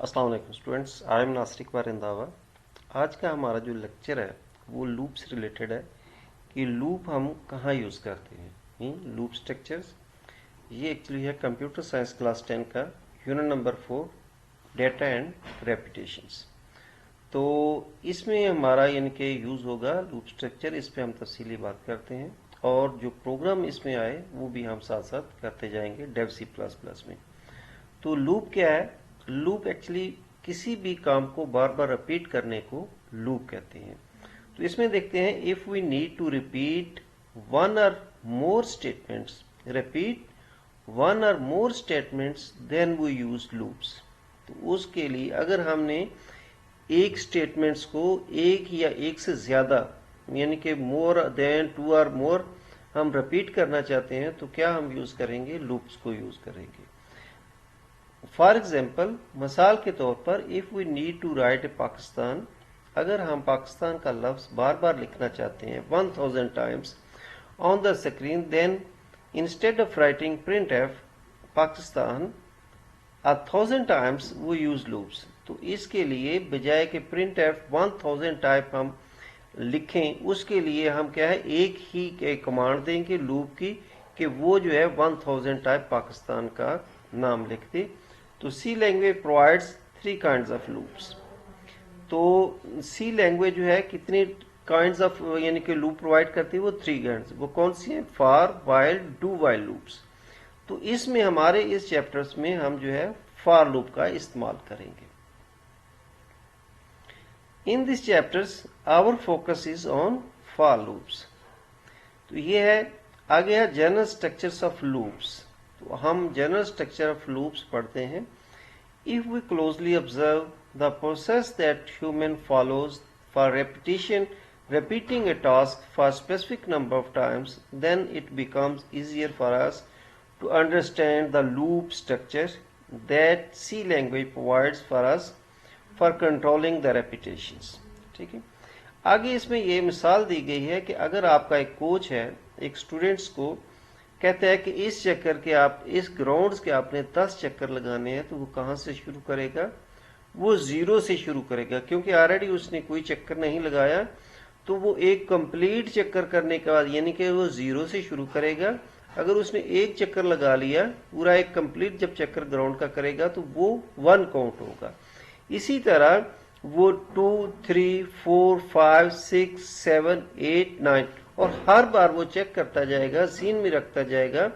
अस्सलाम वालेकुम students, I am Nasir Iqbal Randhawa. आज का हमारा जो लेक्चर है वो लूप से रिलेटेड है कि लूप हम कहाँ यूज़ करते हैं। लूप स्ट्रक्चर्स, ये एक्चुअली है कंप्यूटर साइंस क्लास 10 का unit number 4, data and repetitions. तो इसमें हमारा यानी कि यूज़ होगा लूप स्ट्रक्चर। इस पे हम तफसीली बात करते हैं और जो प्रोग्राम इसमें आए वो भी हम साथ साथ करते जाएंगे डेव सी प्लस प्लस में। तो लूप क्या है? लूप एक्चुअली किसी भी काम को बार बार रिपीट करने को लूप कहते हैं। तो इसमें देखते हैं, if we need to repeat one or more statements, repeat one or more statements, then we use loops. तो उसके लिए अगर हमने एक स्टेटमेंट्स को एक या एक से ज्यादा यानी कि मोर देन टू और मोर हम रिपीट करना चाहते हैं तो क्या हम यूज करेंगे? लूप्स को यूज करेंगे। फॉर एग्जाम्पल, मिसाल के तौर पर, if we need to write Pakistan, अगर हम पाकिस्तान का लफ्ज बार बार लिखना चाहते हैं 1000 times on the screen, then instead of writing print F Pakistan 1000 times वो यूज लूप्स। तो इसके लिए बजाय कि प्रिंट एफ 1000 टाइप हम लिखें, उसके लिए हम क्या है, एक ही कमांड देंगे लूप की कि वो जो है 1000 टाइप पाकिस्तान का नाम लिख दे। तो C language provides 3 kinds of loops. तो सी लैंग्वेज जो है कितने काइंड्स ऑफ यानी कि लूप प्रोवाइड करती है? वो 3 काइंड्स। वो कौन सी है? For, while, do while loops. तो इसमें हमारे इस चैप्टर्स में हम जो है फॉर लूप का इस्तेमाल करेंगे। In this chapters our focus is on for loops. तो ये है, आगे है जनरल स्ट्रक्चर्स ऑफ लूप्स। तो हम जनरल स्ट्रक्चर ऑफ लूप्स पढ़ते हैं। If we closely observe the process that human follows for repetition, repeating a task for a specific number of times, then it becomes easier for us to understand the loop structure that C language provides for us for controlling the repetitions। ठीक है, आगे इसमें ये मिसाल दी गई है कि अगर आपका एक कोच है, एक स्टूडेंट्स को कहता है कि इस चक्कर के आप इस ग्राउंड्स के आपने 10 चक्कर लगाने हैं, तो वो कहाँ से शुरू करेगा? वो 0 से शुरू करेगा, क्योंकि ऑलरेडी उसने कोई चक्कर नहीं लगाया। तो वो एक कंप्लीट चक्कर करने के बाद यानी कि वो 0 से शुरू करेगा। अगर उसने एक चक्कर लगा लिया, पूरा एक कंप्लीट जब चक्कर ग्राउंड का करेगा तो वो 1 काउंट होगा। इसी तरह वो 2, 3, 4, 5, 6, 7, 8, 9 और हर बार वो चेक करता जाएगा, सीन में रखता जाएगा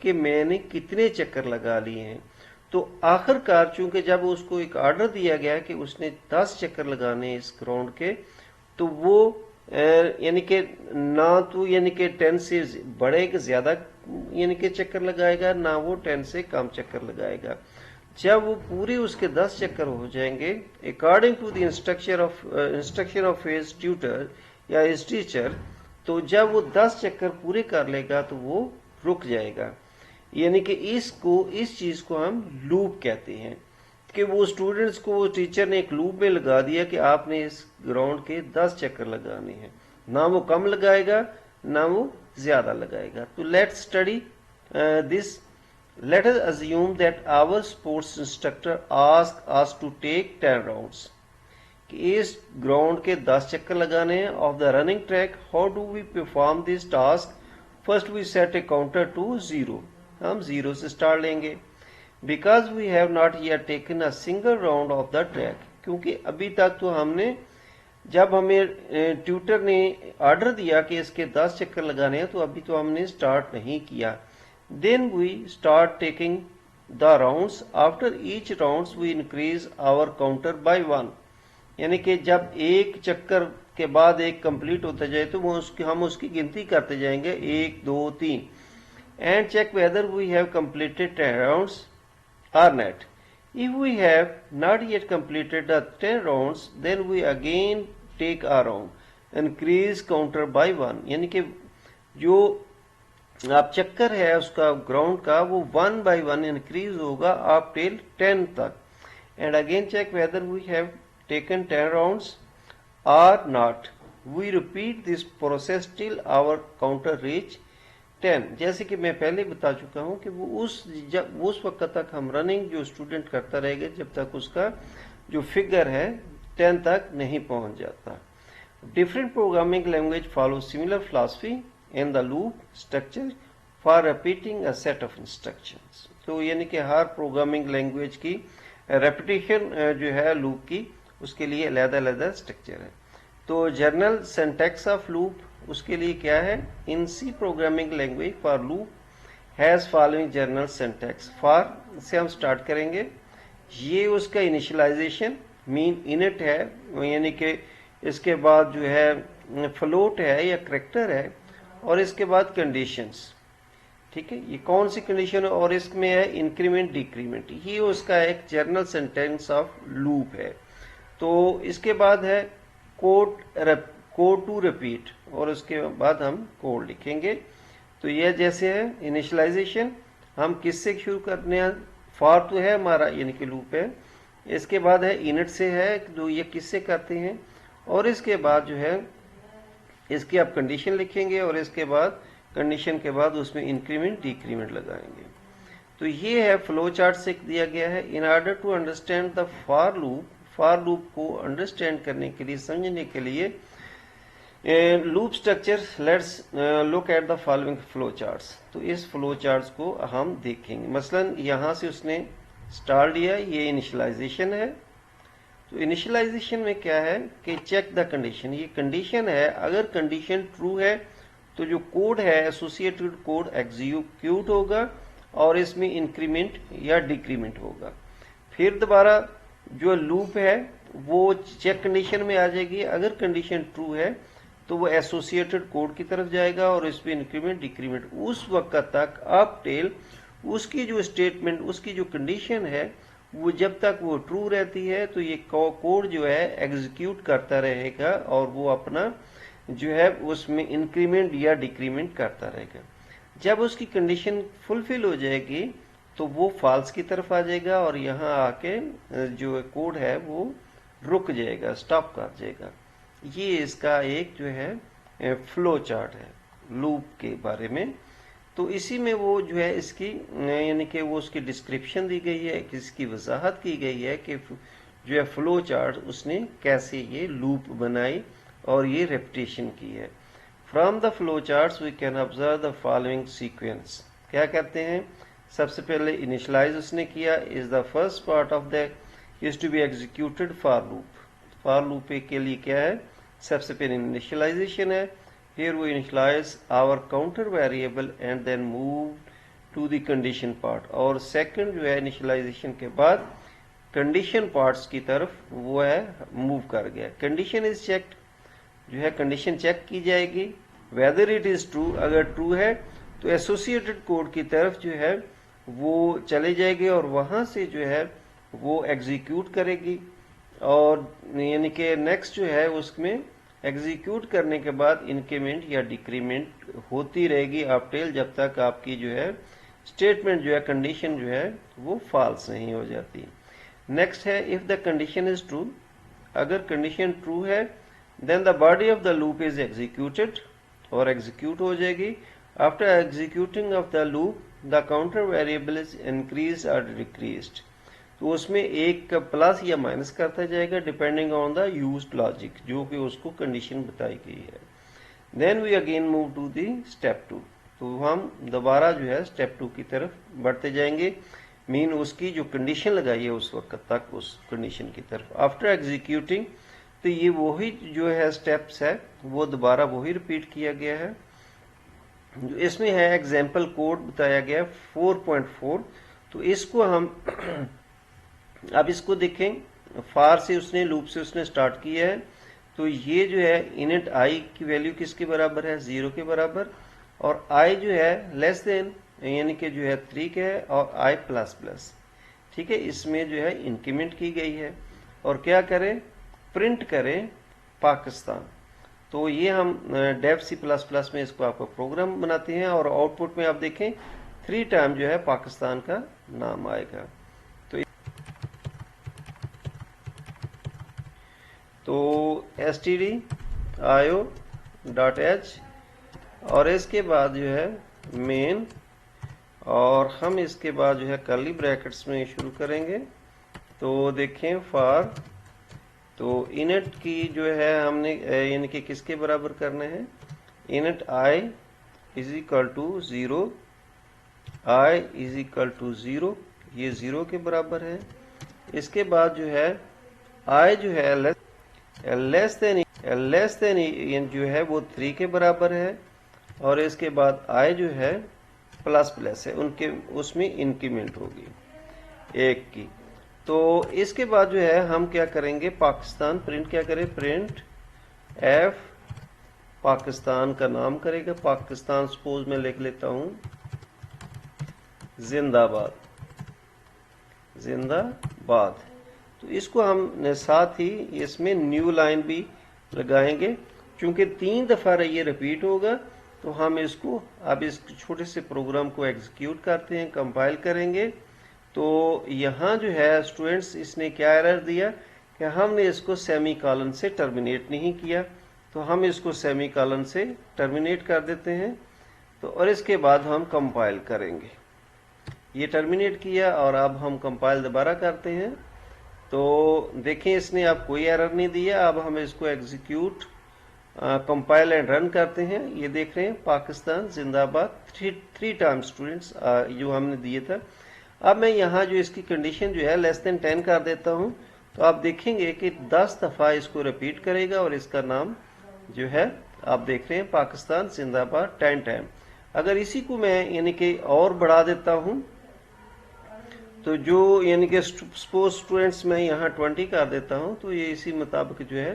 कि मैंने कितने चक्कर लगा लिए हैं। तो आखिरकार चूंकि जब उसको एक ऑर्डर दिया गया कि उसने 10 चक्कर लगाने इस ग्राउंड के, तो वो यानी कि ना तो यानी कि 10 से बड़े के ज्यादा यानी कि चक्कर लगाएगा, ना वो 10 से कम चक्कर लगाएगा। जब वो पूरे उसके 10 चक्कर हो जाएंगे according to the instruction of his tutor या हिज टीचर, तो जब वो 10 चक्कर पूरे कर लेगा तो वो रुक जाएगा। यानी कि इस चीज को हम लूप कहते हैं कि वो स्टूडेंट्स को वो टीचर ने एक लूप में लगा दिया कि आपने इस ग्राउंड के 10 चक्कर लगाने हैं। ना वो कम लगाएगा ना वो ज्यादा लगाएगा। तो let's study this. Let us assume that our sports instructor ask us to take 10 rounds, कि इस ग्राउंड के 10 चक्कर लगाने हैं of the running track. How do we perform this task? First we set a counter to 0। हम 0 से start लेंगे। Because we have not yet taken a single round of the track, क्योंकि अभी तक तो हमने, जब हमें ट्यूटर ने ऑर्डर दिया कि इसके 10 चक्कर लगाने हैं, तो अभी तो हमने स्टार्ट नहीं किया। Then we start taking the rounds. After each rounds we increase our counter by 1। यानी कि जब एक चक्कर के बाद एक कंप्लीट होता जाए तो हम उसकी गिनती करते जाएंगे, 1, 2, 3, and check whether we have completed 10 rounds or not. If we have not yet completed the 10 rounds, then we again take a round, increase counter by 1। यानी कि जो आप चक्कर है उसका ग्राउंड का वो 1 by 1 इंक्रीज होगा आप टिल 10 तक। And again check whether we have taken 10 rounds or not. We repeat this process till our counter reach 10, जैसे कि मैं पहले बता चुका हूं कि वो उस वक्त तक हम रनिंग जो स्टूडेंट करता रहेगा जब तक उसका जो फिगर है 10 तक नहीं पहुंच जाता। Different programming language follow similar philosophy in the loop structure for repeating a set of instructions. तो यानी कि हर प्रोग्रामिंग लैंग्वेज की रेपिटेशन जो है लूप की, उसके लिए अलग-अलग स्ट्रक्चर है। तो जनरल सिंटैक्स ऑफ लूप उसके लिए क्या है, in C programming language for loop has following general syntax. For से हम स्टार्ट करेंगे, ये उसका इनिशियलाइजेशन मीन इनिट है, यानी कि इसके बाद जो है फ्लोट है या करेक्टर है, और इसके बाद कंडीशंस। ठीक है, ये कौन सी कंडीशन है, और इसमें है इंक्रीमेंट डिक्रीमेंट। ये उसका एक जनरल सेंटेंस ऑफ लूप है। तो इसके बाद है कोड टू रिपीट, और उसके बाद हम कोड लिखेंगे। तो यह जैसे है इनिशियलाइजेशन, हम किससे शुरू करने हैं, फॉर तो है हमारा यानी कि लूप है, इसके बाद है इनिट से है, तो ये किससे करते हैं, और इसके बाद जो है इसकी आप कंडीशन लिखेंगे, और इसके बाद कंडीशन के बाद उसमें इंक्रीमेंट डिक्रीमेंट लगाएंगे। तो ये है फ्लो चार्ट से दिया गया है। In order to understand the for loop को अंडरस्टैंड करने के लिए, समझने के लिए loop structure, let's look at the following flow charts. तो इस फ्लो चार्ट्स को हम देखेंगे। मसलन यहां से उसने स्टार्ट दिया, ये इनिशियलाइजेशन है। तो इनिशियलाइजेशन में क्या है कि चेक द कंडीशन, ये कंडीशन है, अगर कंडीशन ट्रू है तो जो कोड है एसोसिएटेड कोड एग्जीक्यूट होगा और इसमें इंक्रीमेंट या डिक्रीमेंट होगा। फिर दोबारा जो लूप है वो चेक कंडीशन में आ जाएगी, अगर कंडीशन ट्रू है तो वो एसोसिएटेड कोड की तरफ जाएगा और इसमें इंक्रीमेंट डिक्रीमेंट उस वक्त तक अप टिल उसकी जो स्टेटमेंट, उसकी जो कंडीशन है वो जब तक वो ट्रू रहती है तो ये कोड जो है एग्जीक्यूट करता रहेगा और वो अपना जो है उसमें इंक्रीमेंट या डिक्रीमेंट करता रहेगा। जब उसकी कंडीशन फुलफिल हो जाएगी तो वो फॉल्स की तरफ आ जाएगा और यहाँ आके जो कोड है वो रुक जाएगा, स्टॉप कर जाएगा। ये इसका एक जो है फ्लो चार्ट है लूप के बारे में। तो इसी में वो जो है इसकी यानी कि वो उसकी डिस्क्रिप्शन दी गई है, इसकी वजाहत की गई है कि जो है फ्लो चार्ट उसने कैसे ये लूप बनाई और ये रेपिटेशन की है। From the flow charts we can observe the following sequence. क्या कहते हैं, सबसे पहले इनिशियलाइज उसने किया, is the first part of the is to be executed for loop. For loop के लिए क्या है, सबसे पहले इनिशियलाइजेशन है, here we initialize our counter variable and then move to the condition part। और सेकंड जो है इनिशियलाइजेशन के बाद कंडीशन पार्ट्स की तरफ वो है मूव कर गया। कंडीशन इज चेक्ड, जो है कंडीशन चेक की जाएगी, वेदर इट इज ट्रू, अगर ट्रू है तो एसोसिएटेड कोड की तरफ जो है वो चले जाएगी और वहां से जो है वो एग्जीक्यूट करेगी। और यानी कि नेक्स्ट जो है उसमें एग्जीक्यूट करने के बाद इंक्रीमेंट या डिक्रीमेंट होती रहेगी अप टिल जब तक आपकी जो है स्टेटमेंट जो है कंडीशन जो है वो फॉल्स नहीं हो जाती। नेक्स्ट है if the condition is true, अगर कंडीशन ट्रू है then the body of the loop is executed और एग्जीक्यूट हो जाएगी। After executing of the loop the counter variable is increase और डिक्रीज्ड, तो उसमें एक प्लस या माइनस करता जाएगा depending on the used logic, जो कि उसको कंडीशन बताई गई है। Then we again move to the step 2, तो हम दोबारा जो है स्टेप 2 की तरफ बढ़ते जाएंगे, मीन उसकी जो कंडीशन लगाई है उस वक्त तक उस कंडीशन की तरफ। आफ्टर एग्जीक्यूटिंग, तो ये वही जो है स्टेप्स है वो दोबारा वही रिपीट किया गया है। जो इसमें है एग्जाम्पल कोड बताया गया 4.4, तो इसको हम अब इसको देखें, फार से उसने लूप से उसने स्टार्ट किया है, तो ये जो है इनिट आई की वैल्यू किसके बराबर है, 0 के बराबर, और आई जो है लेस देन यानी कि जो है 3 के है, और आई प्लस प्लस, ठीक है। इसमें जो है इंक्रीमेंट की गई है और क्या करें, प्रिंट करें पाकिस्तान। तो ये हम डेव C++ में इसको आपका प्रोग्राम बनाते हैं और आउटपुट में आप देखें 3 टाइम जो है पाकिस्तान का नाम आएगा। तो stdio.h और इसके बाद जो है मेन, और हम इसके बाद जो है कर्ली ब्रैकेट्स में शुरू करेंगे। तो देखें फॉर, तो इनिट की जो है हमने यानी कि किसके बराबर करना है, init I is equal to 0, I is equal to 0, ये 0 के बराबर है। इसके बाद जो है आई जो है लेस देन जो है वो 3 के बराबर है, और इसके बाद आई जो है प्लस है, उनके उसमें इंक्रीमेंट होगी 1 की। तो इसके बाद जो है हम क्या करेंगे, पाकिस्तान प्रिंट क्या करें, प्रिंट एफ पाकिस्तान का नाम करेगा, पाकिस्तान सपोज मैं लिख लेता हूं जिंदाबाद, जिंदाबाद। तो इसको हम साथ ही इसमें न्यू लाइन भी लगाएंगे, क्योंकि 3 दफा ये रिपीट होगा। तो हम इसको अब इस छोटे से प्रोग्राम को एग्जीक्यूट करते हैं, कंपाइल करेंगे। तो यहाँ जो है स्टूडेंट्स इसने क्या एरर दिया कि हमने इसको सेमी कॉलन से टर्मिनेट नहीं किया, तो हम इसको सेमी कॉलन से टर्मिनेट कर देते हैं। तो और इसके बाद हम कंपाइल करेंगे, ये टर्मिनेट किया और अब हम कंपाइल दोबारा करते हैं। तो देखें इसने अब कोई एरर नहीं दिया। अब हम इसको एग्जीक्यूट कंपाइल एंड रन करते हैं। ये देख रहे हैं पाकिस्तान जिंदाबाद 3 टाइम्स स्टूडेंट्स जो हमने दिए था। अब मैं यहाँ जो इसकी कंडीशन जो है लेस देन 10 कर देता हूँ। तो आप देखेंगे कि 10 दफा इसको रिपीट करेगा और इसका नाम जो है आप देख रहे हैं पाकिस्तान जिंदाबाद 10 टाइम। अगर इसी को मैं यानी कि और बढ़ा देता हूं, तो जो यानी कि सपोज स्टूडेंट्स मैं यहाँ 20 कर देता हूं, तो ये इसी मुताबिक जो है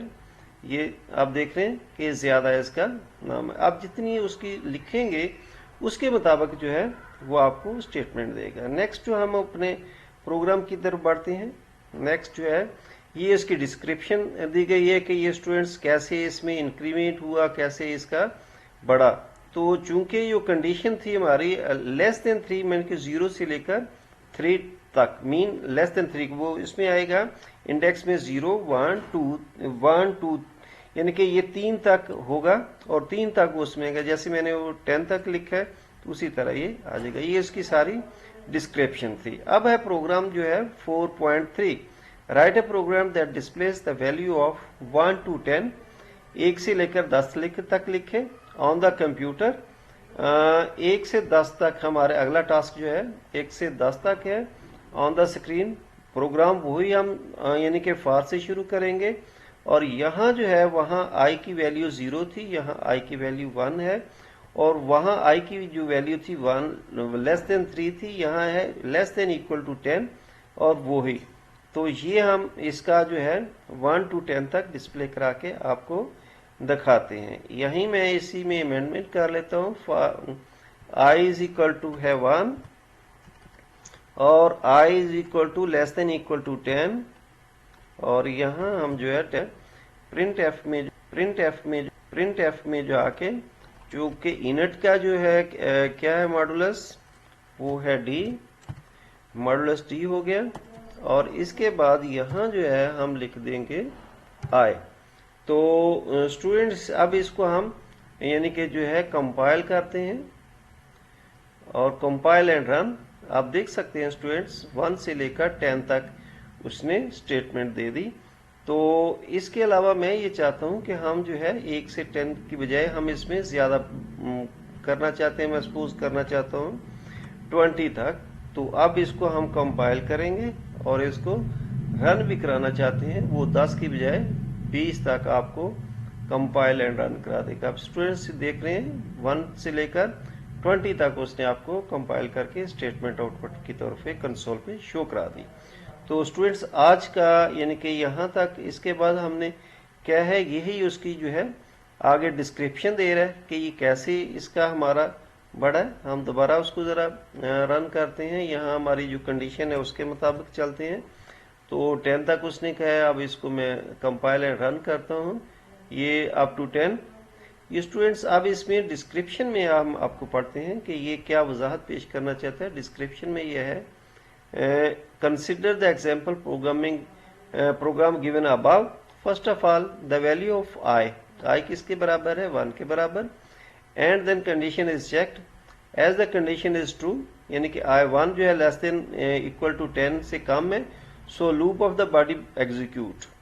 ये आप देख रहे हैं कि ज्यादा इसका नाम है। आप जितनी उसकी लिखेंगे उसके मुताबिक जो है वो आपको स्टेटमेंट देगा। नेक्स्ट जो हम अपने प्रोग्राम की तरफ बढ़ते हैं, नेक्स्ट जो है ये इसकी डिस्क्रिप्शन दी गई है कि ये स्टूडेंट्स कैसे इसमें इंक्रीमेंट हुआ, कैसे इसका बढ़ा। तो चूंकि जो कंडीशन थी हमारी लेस देन 3 मीन के 0 से लेकर 3 तक, मीन लेस देन 3 वो इसमें आएगा इंडेक्स में 0 1 2 यानी कि ये 3 तक होगा और 3 तक उसमें आएगा। जैसे मैंने वो 10 तक लिखा है तो उसी तरह ये आ जाएगा। ये इसकी सारी डिस्क्रिप्शन थी। अब है प्रोग्राम जो है 4.3, write a program that displays the value of 1 to 10, 1 से लेकर 10 तक लिखे ऑन द कंप्यूटर। 1 से 10 तक हमारे अगला टास्क जो है 1 से 10 तक है ऑन द स्क्रीन। प्रोग्राम वही हम यानी कि फॉर से शुरू करेंगे, और यहाँ जो है वहाँ आई की वैल्यू 0 थी, यहाँ आई की वैल्यू 1 है, और वहाँ आई की जो वैल्यू थी 1 लेस देन 3 थी, यहाँ है लेस देन इक्वल टू 10 और वो ही। तो ये हम इसका जो है 1 to 10 तक डिस्प्ले करा के आपको दिखाते हैं। यहीं मैं इसी में अमेंडमेंट कर लेता हूँ। आई इज इक्वल टू है 1 और I is equal to less than equal to 10, और यहाँ हम जो है प्रिंट एफ में जो आके जो कि इनट का जो है क्या है मॉडुलस, वो है डी, मॉडुलस डी हो गया। और इसके बाद यहाँ जो है हम लिख देंगे आई। तो स्टूडेंट्स अब इसको हम यानी कि जो है कंपाइल करते हैं, और कंपाइल एंड रन। आप देख सकते हैं स्टूडेंट्स 1 से लेकर 10 तक उसने स्टेटमेंट दे दी। तो इसके अलावा मैं ये चाहता हूं कि हम जो है 1 से 10 की बजाय हम इसमें ज्यादा करना चाहते हैं। मैं सपोज करना चाहता हूं 20 तक। तो अब इसको हम कंपाइल करेंगे और इसको रन भी कराना चाहते हैं, वो 10 की बजाय 20 तक आपको कंपाइल एंड रन करा देगा। अब स्टूडेंट्स देख रहे हैं 1 से लेकर 20 तक उसने आपको कंपाइल करके स्टेटमेंट आउटपुट की तौर पे कंसोल पे शो करा दी। तो स्टूडेंट्स आज का यानी कि यहाँ तक, इसके बाद हमने क्या है यही उसकी जो है आगे डिस्क्रिप्शन दे रहा है कि ये कैसे इसका हमारा बढ़ा है। हम दोबारा उसको ज़रा रन करते हैं। यहाँ हमारी जो कंडीशन है उसके मुताबिक चलते हैं। तो 10 तक उसने कहा है, अब इसको मैं कंपाइल एंड रन करता हूँ, ये अप टू 10। ये स्टूडेंट्स अब इसमें डिस्क्रिप्शन में हम आपको पढ़ते हैं कि ये क्या वजाहत पेश करना चाहता है। डिस्क्रिप्शन में ये है consider the example program given above. First of all the value of I किसके बराबर है, 1 के बराबर। And then condition is checked as the condition is true, यानी कि I1 जो है लेस देन इक्वल टू 10 से कम है, so loop of the body execute.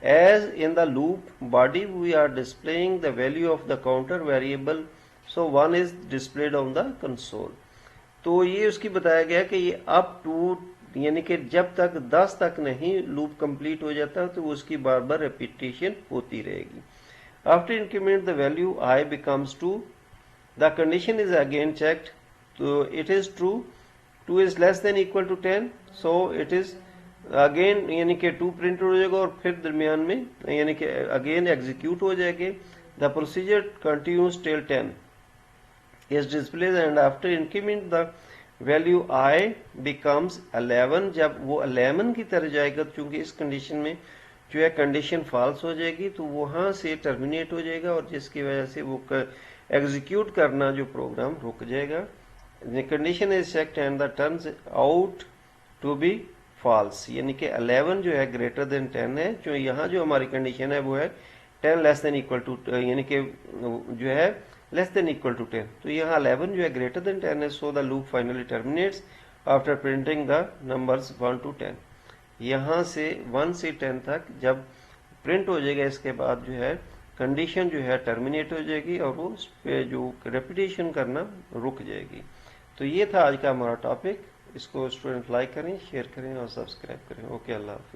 As in the loop body we are displaying the value of the counter variable, so 1 is displayed on the console। तो ये उसकी बताया गया कि ये अप टू, यानी कि जब तक 10 तक नहीं लूप कंप्लीट हो जाता तो उसकी बार बार रिपीटेशन होती रहेगी। After increment the value I becomes 2, the condition is again checked, तो it is true, 2 is less than equal to 10, so it is again, यानी कि 2 प्रिंट हो जाएगा और फिर दरमियान में यानी कि अगेन एग्जीक्यूट हो जाएंगे। The procedure continues till 10 is displayed and after increment the value I becomes 11, जब वो 11 की तरह जाएगा, चूंकि इस कंडीशन में जो है कंडीशन फॉल्स हो जाएगी तो वहां से टर्मिनेट हो जाएगा और जिसकी वजह से वो एग्जीक्यूट करना जो प्रोग्राम रुक जाएगा। Condition is checked and the turns out to be false, यानी कि 11 जो है ग्रेटर देन 10 है। जो यहाँ जो हमारी कंडीशन है वो है 10 लेस देन इक्वल टू, यानी कि जो है लेस देन इक्वल टू 10, तो यहाँ 11 जो है ग्रेटर देन 10 है। So the loop finally terminates after printing the numbers 1 to 10। यहाँ से 1 से 10 तक जब प्रिंट हो जाएगा इसके बाद जो है कंडीशन जो है टर्मिनेट हो जाएगी और वो उस पे जो रेपिटेशन करना रुक जाएगी। तो ये था आज का हमारा टॉपिक। इसको स्टूडेंट लाइक करें, शेयर करें और सब्सक्राइब करें। ओके, अल्लाह हाफिज़।